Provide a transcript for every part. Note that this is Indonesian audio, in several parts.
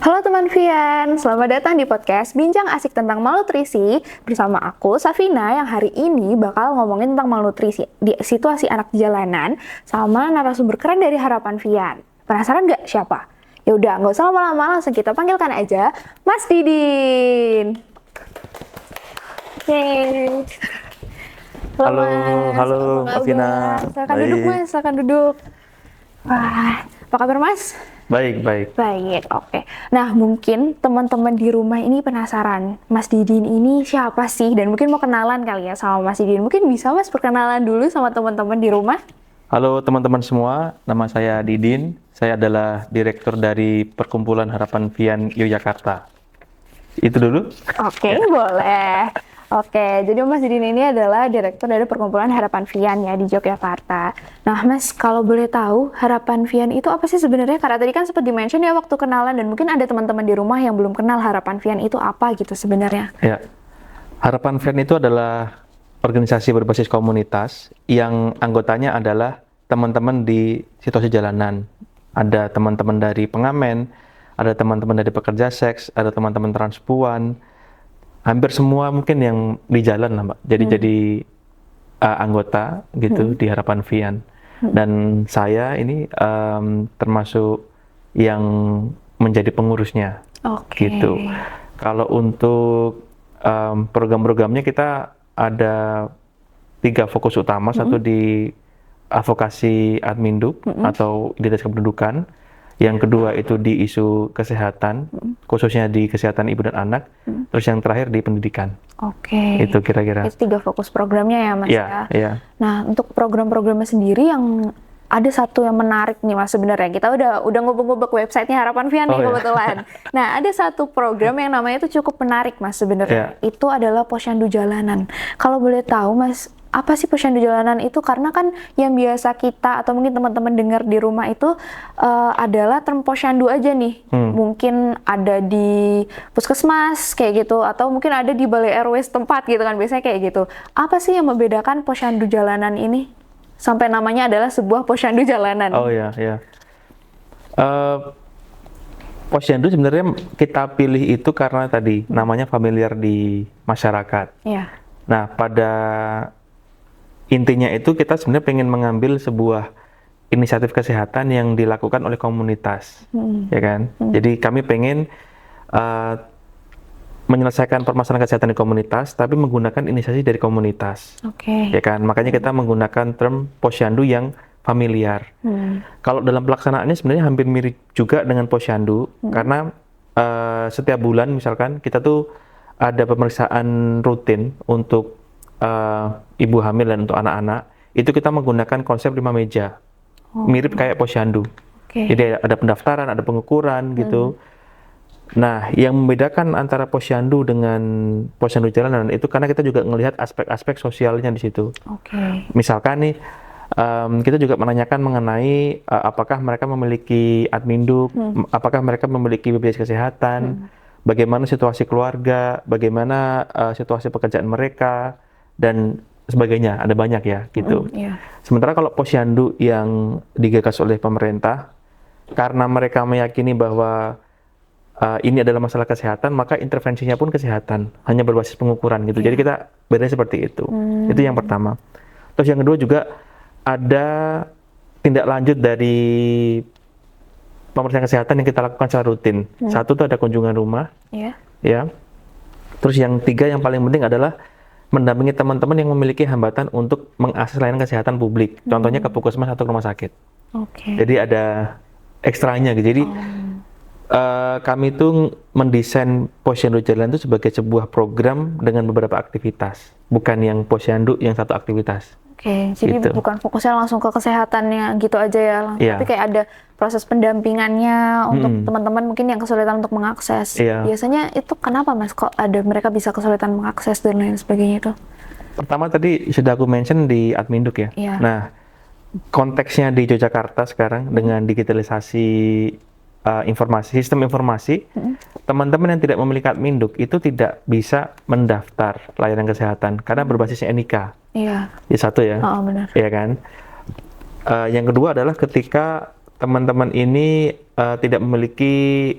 Halo teman Vian, selamat datang di podcast Bincang Asik tentang Malnutrisi bersama aku, Safina, yang hari ini bakal ngomongin tentang malnutrisi di situasi anak jalanan sama narasumber keren dari Harapan Vian. Penasaran nggak siapa? Ya udah, nggak usah lama-lama, langsung kita panggilkan aja Mas Didin. Yeay. Halo, Mas. halo, Apa Afina. kabar? Silakan duduk Mas, silakan duduk. Wah, apa kabar Mas? Baik, baik. Baik, oke. Nah, mungkin teman-teman di rumah ini penasaran, Mas Didin ini siapa sih? Dan mungkin mau kenalan kali ya sama Mas Didin. Mungkin bisa Mas perkenalan dulu sama teman-teman di rumah? Halo teman-teman semua, nama saya Didin. Saya adalah direktur dari Perkumpulan Harapan Vian Yogyakarta. Itu dulu. Oke, boleh. Oke, jadi Mas Didin ini adalah direktur dari Perkumpulan Harapan Vian ya di Yogyakarta. Nah, Mas, kalau boleh tahu Harapan Vian itu apa sih sebenarnya? Karena tadi kan sempat di-mention ya waktu kenalan, dan mungkin ada teman-teman di rumah yang belum kenal Harapan Vian itu apa gitu sebenarnya. Ya, Harapan Vian itu adalah organisasi berbasis komunitas yang anggotanya adalah teman-teman di situasi jalanan. Ada teman-teman dari pengamen, ada teman-teman dari pekerja seks, ada teman-teman transpuan. Hampir semua mungkin yang di jalan lah, Mbak. Jadi anggota gitu di Harapan Vian. Dan saya ini termasuk yang menjadi pengurusnya. Oke. Gitu. Kalau untuk program-programnya kita ada 3 fokus utama. Satu di advokasi Adminduk atau identitas kependudukan. Yang kedua itu di isu kesehatan, khususnya di kesehatan ibu dan anak. Terus yang terakhir di pendidikan. Oke. Itu kira-kira. Itu 3 fokus programnya ya, Mas ya. Iya. Nah, untuk program-programnya sendiri yang ada satu yang menarik nih Mas sebenarnya. Kita udah ngubek-ngubek websitenya Harapan Vian nih kebetulan. Nah, ada satu program yang namanya itu cukup menarik Mas sebenarnya. Itu adalah Posyandu Jalanan. Kalau boleh tahu Mas, apa sih Posyandu Jalanan itu? Karena kan yang biasa kita atau mungkin teman-teman dengar di rumah itu adalah term posyandu aja nih. Mungkin ada di puskesmas kayak gitu, atau mungkin ada di balai RW setempat gitu kan, biasanya kayak gitu. Apa sih yang membedakan Posyandu Jalanan ini sampai namanya adalah sebuah posyandu jalanan? Oh ya. Posyandu sebenarnya kita pilih itu karena tadi namanya familiar di masyarakat. Iya. Nah, pada intinya itu kita sebenarnya pengen mengambil sebuah inisiatif kesehatan yang dilakukan oleh komunitas, ya kan? Jadi kami pengen menyelesaikan permasalahan kesehatan di komunitas, tapi menggunakan inisiasi dari komunitas, ya kan? Makanya kita menggunakan term posyandu yang familiar. Kalau dalam pelaksanaannya sebenarnya hampir mirip juga dengan posyandu, karena setiap bulan misalkan kita tuh ada pemeriksaan rutin untuk ibu hamil dan untuk anak-anak. Itu kita menggunakan konsep 5 meja, mirip kayak posyandu. Jadi ada pendaftaran, ada pengukuran gitu. Nah, yang membedakan antara posyandu dengan posyandu jalanan itu karena kita juga melihat aspek-aspek sosialnya di situ. Misalkan nih, kita juga menanyakan mengenai apakah mereka memiliki adminduk, apakah mereka memiliki BPJS kesehatan, bagaimana situasi keluarga, bagaimana situasi pekerjaan mereka, dan sebagainya. Ada banyak ya gitu. Sementara kalau posyandu yang digagas oleh pemerintah, karena mereka meyakini bahwa ini adalah masalah kesehatan, maka intervensinya pun kesehatan, hanya berbasis pengukuran gitu. Jadi kita bedanya seperti itu. Itu yang pertama. Terus yang kedua juga ada tindak lanjut dari pemeriksaan kesehatan yang kita lakukan secara rutin. Satu itu ada kunjungan rumah, ya. Terus yang 3 yang paling penting adalah mendampingi teman-teman yang memiliki hambatan untuk mengakses layanan kesehatan publik. Contohnya ke puskesmas atau ke rumah sakit. Jadi ada ekstranya gitu. Jadi kami itu mendesain Posyandu Jalan itu sebagai sebuah program dengan beberapa aktivitas, bukan yang posyandu yang satu aktivitas. Jadi gitu. Bukan fokusnya langsung ke kesehatannya gitu aja ya, tapi kayak ada proses pendampingannya untuk teman-teman mungkin yang kesulitan untuk mengakses. Biasanya itu kenapa Mas kok ada mereka bisa kesulitan mengakses dan lain sebagainya itu? Pertama tadi sudah aku mention di Adminduk ya. Nah, konteksnya di Yogyakarta sekarang dengan digitalisasi sistem informasi, teman-teman yang tidak memiliki adminduk itu tidak bisa mendaftar layanan kesehatan karena berbasis NIK. Di satu ya, benar. Ya kan. Yang kedua adalah ketika teman-teman ini tidak memiliki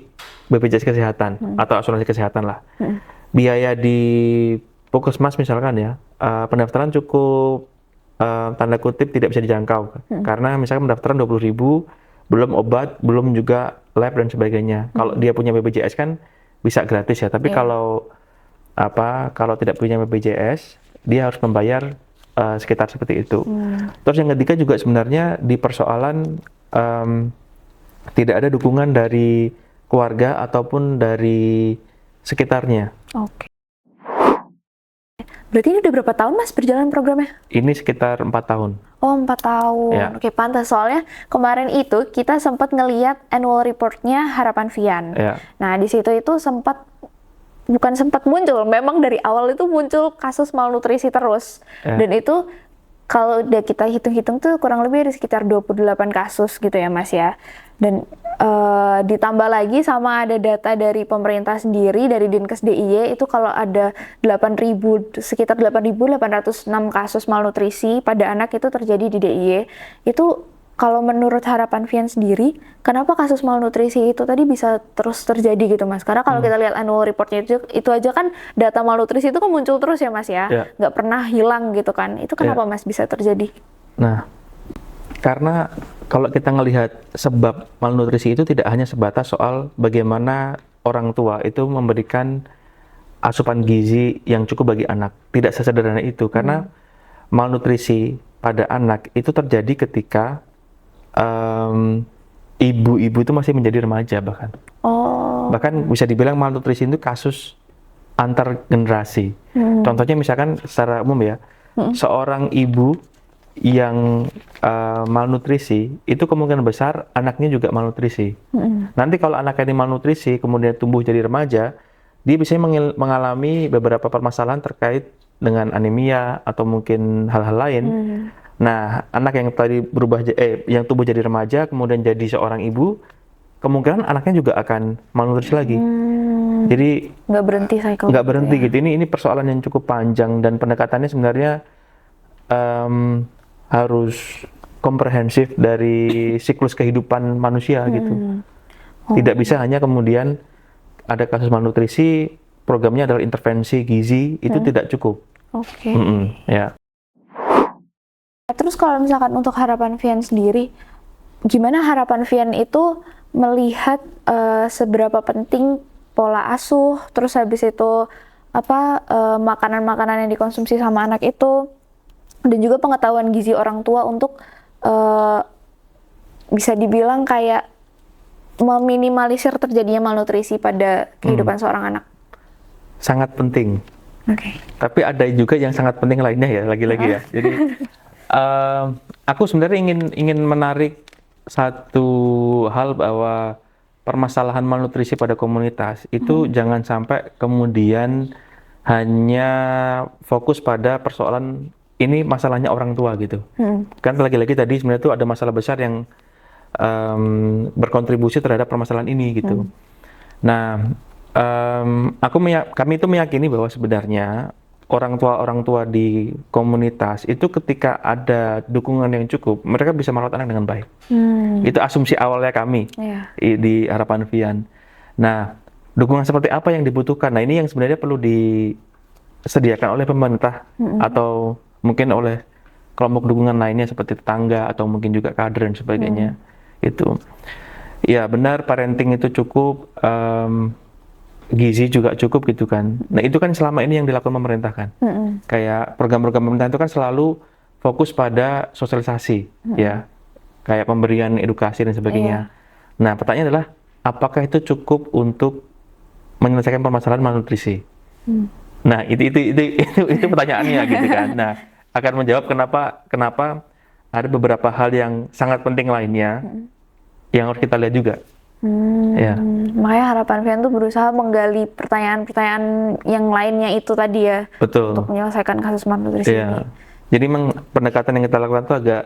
BPJS Kesehatan atau asuransi kesehatan lah. Biaya di Puskesmas misalkan ya, pendaftaran cukup tanda kutip tidak bisa dijangkau karena misalkan pendaftaran 20.000, belum obat, belum juga lab dan sebagainya. Kalau dia punya BPJS kan bisa gratis ya, tapi kalau tidak punya BPJS dia harus membayar sekitar seperti itu. Terus yang ketiga juga sebenarnya di persoalan tidak ada dukungan dari keluarga ataupun dari sekitarnya. Oke. Berarti ini udah berapa tahun Mas berjalan programnya? Ini sekitar 4 tahun. Oh, 4 tahun. Ya. Oke, pantas. Soalnya kemarin itu kita sempat ngeliat annual report-nya Harapan Vian. Ya. Nah, di situ itu bukan sempat muncul, memang dari awal itu muncul kasus malnutrisi terus. Ya. Dan itu kalau udah kita hitung-hitung tuh kurang lebih ada sekitar 28 kasus gitu ya Mas ya. Dan ditambah lagi sama ada data dari pemerintah sendiri, dari Dinkes DIY, itu kalau ada sekitar 8.806 kasus malnutrisi pada anak itu terjadi di DIY. Itu kalau menurut Harapan Vian sendiri, kenapa kasus malnutrisi itu tadi bisa terus terjadi gitu Mas? Karena kalau kita lihat annual report-nya itu aja kan data malnutrisi itu kan muncul terus ya Mas ya, nggak pernah hilang gitu kan. Itu kenapa Mas bisa terjadi? Nah, karena kalau kita ngelihat sebab malnutrisi itu tidak hanya sebatas soal bagaimana orang tua itu memberikan asupan gizi yang cukup bagi anak. Tidak sesederhana itu, karena malnutrisi pada anak itu terjadi ketika ibu-ibu itu masih menjadi remaja bahkan. Bahkan bisa dibilang malnutrisi itu kasus antar generasi. Contohnya misalkan secara umum ya, seorang ibu yang malnutrisi itu kemungkinan besar anaknya juga malnutrisi. Nanti kalau anaknya ini malnutrisi kemudian tumbuh jadi remaja, dia biasanya mengalami beberapa permasalahan terkait dengan anemia atau mungkin hal-hal lain. Nah, anak yang tadi yang tumbuh jadi remaja kemudian jadi seorang ibu, kemungkinan anaknya juga akan malnutrisi lagi. Jadi nggak berhenti cycle. Nggak berhenti gitu. Ini persoalan yang cukup panjang dan pendekatannya sebenarnya harus komprehensif dari siklus kehidupan manusia gitu. Tidak bisa hanya kemudian ada kasus malnutrisi, programnya adalah intervensi gizi, itu tidak cukup. Oke. Ya. Terus kalau misalkan untuk Harapan Vian sendiri, gimana Harapan Vian itu melihat seberapa penting pola asuh, terus habis itu makanan-makanan yang dikonsumsi sama anak itu, dan juga pengetahuan gizi orang tua untuk bisa dibilang kayak meminimalisir terjadinya malnutrisi pada kehidupan seorang anak? Sangat penting. Oke. Tapi ada juga yang sangat penting lainnya ya, lagi-lagi ya. Jadi aku sebenarnya ingin menarik satu hal bahwa permasalahan malnutrisi pada komunitas itu jangan sampai kemudian hanya fokus pada persoalan ini masalahnya orang tua gitu. Kan lagi-lagi tadi sebenarnya itu ada masalah besar yang berkontribusi terhadap permasalahan ini gitu. Nah, kami itu meyakini bahwa sebenarnya orang tua di komunitas itu ketika ada dukungan yang cukup, mereka bisa merawat anak dengan baik. Itu asumsi awalnya kami di Harapan Vian. Nah, dukungan seperti apa yang dibutuhkan? Nah, ini yang sebenarnya perlu disediakan oleh pemerintah atau mungkin oleh kelompok dukungan lainnya seperti tetangga atau mungkin juga kader dan sebagainya. Itu ya benar, parenting itu cukup, gizi juga cukup gitu kan. Nah, itu kan selama ini yang dilakukan pemerintah kan. Kayak program-program pemerintah itu kan selalu fokus pada sosialisasi ya, kayak pemberian edukasi dan sebagainya. Nah, pertanyaannya adalah apakah itu cukup untuk menyelesaikan permasalahan malnutrisi? Nah, itu pertanyaannya gitu kan. Nah, akan menjawab kenapa ada beberapa hal yang sangat penting lainnya yang harus kita lihat juga. Ya. Makanya Harapan Vian tuh berusaha menggali pertanyaan-pertanyaan yang lainnya itu tadi ya. Betul. Untuk menyelesaikan kasus malnutrisi ini. Jadi pendekatan yang kita lakukan itu agak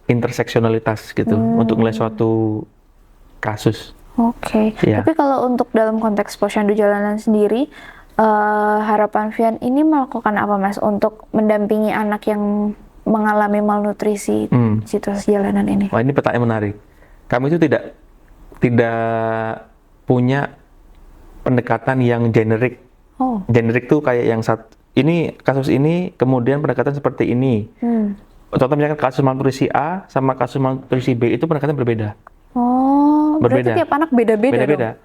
interseksionalitas gitu untuk melihat suatu kasus. Oke. Tapi kalau untuk dalam konteks Posyandu Jalanan sendiri, Harapan Vian ini melakukan apa Mas untuk mendampingi anak yang mengalami malnutrisi di situasi jalanan ini? Wah, ini pertanyaan menarik. Kami itu tidak punya pendekatan yang generik. Generik tuh kayak yang ini kasus ini, kemudian pendekatan seperti ini. Contoh misalkan kasus malnutrisi A sama kasus malnutrisi B itu pendekatan berbeda. Berarti tiap anak beda-beda.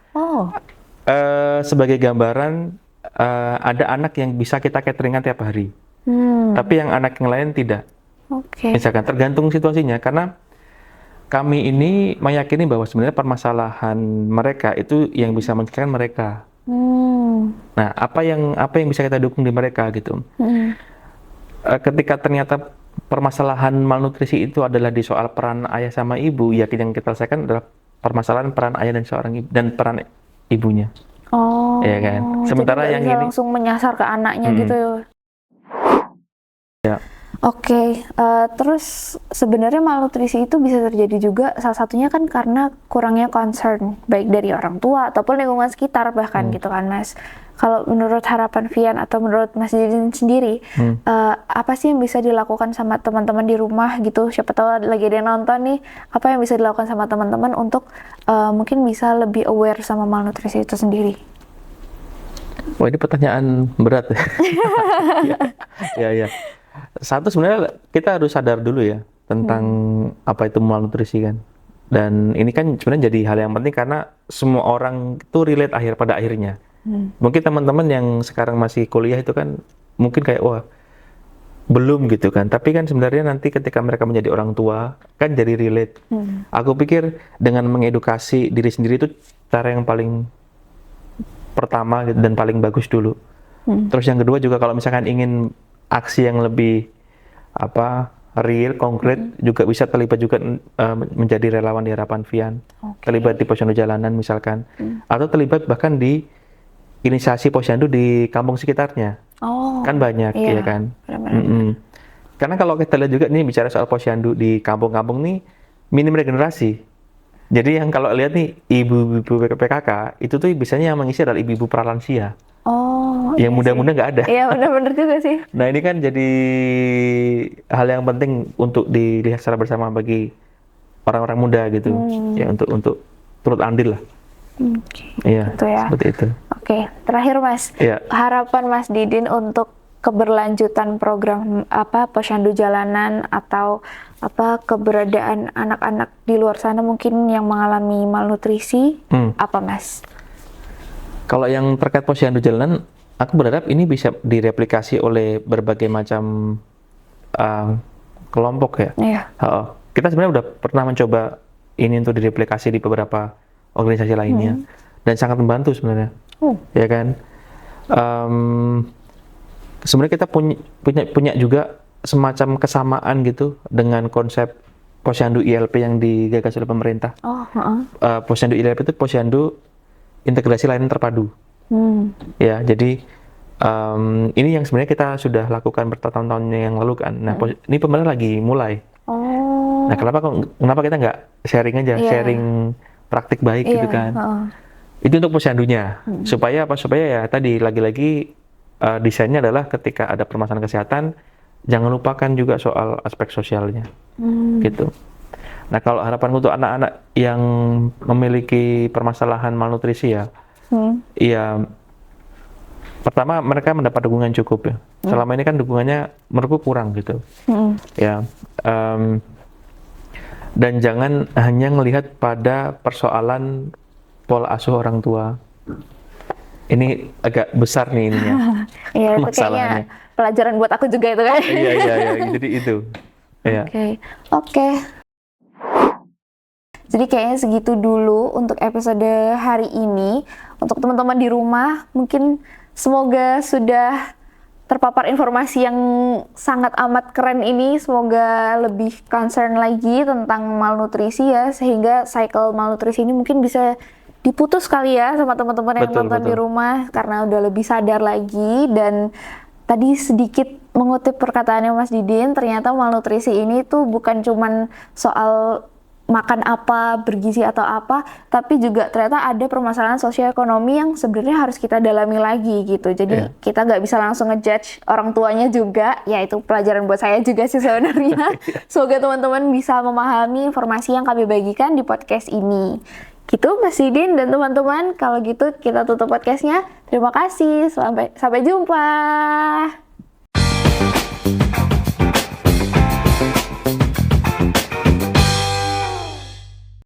Sebagai gambaran, ada anak yang bisa kita cateringkan tiap hari, tapi yang anak yang lain tidak. Misalkan tergantung situasinya, karena kami ini meyakini bahwa sebenarnya permasalahan mereka itu yang bisa menyelesaikan mereka. Nah, apa yang bisa kita dukung di mereka gitu. Ketika ternyata permasalahan malnutrisi itu adalah di soal peran ayah sama ibu, ya yang kita selesaikan adalah permasalahan peran ayah dan peran ibunya. Ya kan. Sementara jadi yang ini langsung menyasar ke anaknya gitu. Ya. Terus sebenarnya malnutrisi itu bisa terjadi juga salah satunya kan karena kurangnya concern baik dari orang tua ataupun lingkungan sekitar bahkan gitu kan Mas. Kalau menurut harapan Vian atau menurut Mas Didin sendiri, apa sih yang bisa dilakukan sama teman-teman di rumah gitu? Siapa tahu lagi ada yang nonton nih, apa yang bisa dilakukan sama teman-teman untuk mungkin bisa lebih aware sama malnutrisi itu sendiri? Wah, ini pertanyaan berat ya. Ya. Satu, sebenarnya kita harus sadar dulu ya tentang apa itu malnutrisi kan. Dan ini kan sebenarnya jadi hal yang penting karena semua orang itu relate pada akhirnya. Mungkin teman-teman yang sekarang masih kuliah itu kan mungkin kayak wah belum gitu kan. Tapi kan sebenarnya nanti ketika mereka menjadi orang tua kan jadi relate. Aku pikir dengan mengedukasi diri sendiri itu cara yang paling pertama dan paling bagus dulu. Terus yang kedua juga kalau misalkan ingin aksi yang lebih real, konkret, juga bisa terlibat juga menjadi relawan di Harapan Vian, terlibat di Posyandu Jalanan misalkan, atau terlibat bahkan di inisiasi Posyandu di kampung sekitarnya. Kan banyak ya kan. Karena kalau kita lihat juga nih bicara soal Posyandu di kampung-kampung nih minim regenerasi. Jadi yang kalau lihat nih ibu-ibu PKK itu tuh biasanya yang mengisi adalah ibu-ibu pralansia. Yang muda-muda nggak ada. Iya benar-benar juga sih. Nah ini kan jadi hal yang penting untuk dilihat secara bersama bagi orang-orang muda gitu, ya untuk turut andil lah. Iya, gitu ya. Seperti itu. Terakhir Mas, harapan Mas Didin untuk keberlanjutan program Posyandu Jalanan atau keberadaan anak-anak di luar sana mungkin yang mengalami malnutrisi, apa Mas? Kalau yang terkait Posyandu Jalanan, aku berharap ini bisa direplikasi oleh berbagai macam kelompok ya. Kita sebenarnya udah pernah mencoba ini untuk direplikasi di beberapa organisasi lainnya dan sangat membantu sebenarnya, ya kan. Sebenarnya kita punya juga semacam kesamaan gitu dengan konsep Posyandu ILP yang digagas oleh pemerintah. Posyandu ILP itu Posyandu Integrasi Layanan Terpadu. Ya, jadi ini yang sebenarnya kita sudah lakukan bertahun-tahun yang lalu kan. Nah, ini pemerintah lagi mulai. Nah, kenapa kita nggak sharing aja, sharing praktik baik gitu kan? Itu untuk posyandunya. Supaya apa? Supaya ya tadi lagi-lagi desainnya adalah ketika ada permasalahan kesehatan, jangan lupakan juga soal aspek sosialnya, gitu. Nah, kalau harapan untuk anak-anak yang memiliki permasalahan malnutrisi ya, pertama mereka mendapat dukungan cukup ya. Selama ini kan dukungannya menurutku kurang gitu. Ya, dan jangan hanya melihat pada persoalan pola asuh orang tua. Ini agak besar nih ininya. Iya, itu kayaknya pelajaran buat aku juga itu kan. Iya, jadi itu. Oke. Jadi kayaknya segitu dulu untuk episode hari ini. Untuk teman-teman di rumah, mungkin semoga sudah terpapar informasi yang sangat amat keren ini. Semoga lebih concern lagi tentang malnutrisi ya, sehingga cycle malnutrisi ini mungkin bisa diputus kali ya sama teman-teman yang nonton di rumah, karena udah lebih sadar lagi. Dan tadi sedikit mengutip perkataannya Mas Didin, ternyata malnutrisi ini tuh bukan cuman soal makan apa, bergizi atau apa, tapi juga ternyata ada permasalahan sosioekonomi yang sebenarnya harus kita dalami lagi gitu. Jadi kita nggak bisa langsung ngejudge orang tuanya juga, ya itu pelajaran buat saya juga sih sebenarnya. Semoga teman-teman bisa memahami informasi yang kami bagikan di podcast ini. Gitu Mas Didin dan teman-teman, kalau gitu kita tutup podcastnya. Terima kasih, sampai jumpa.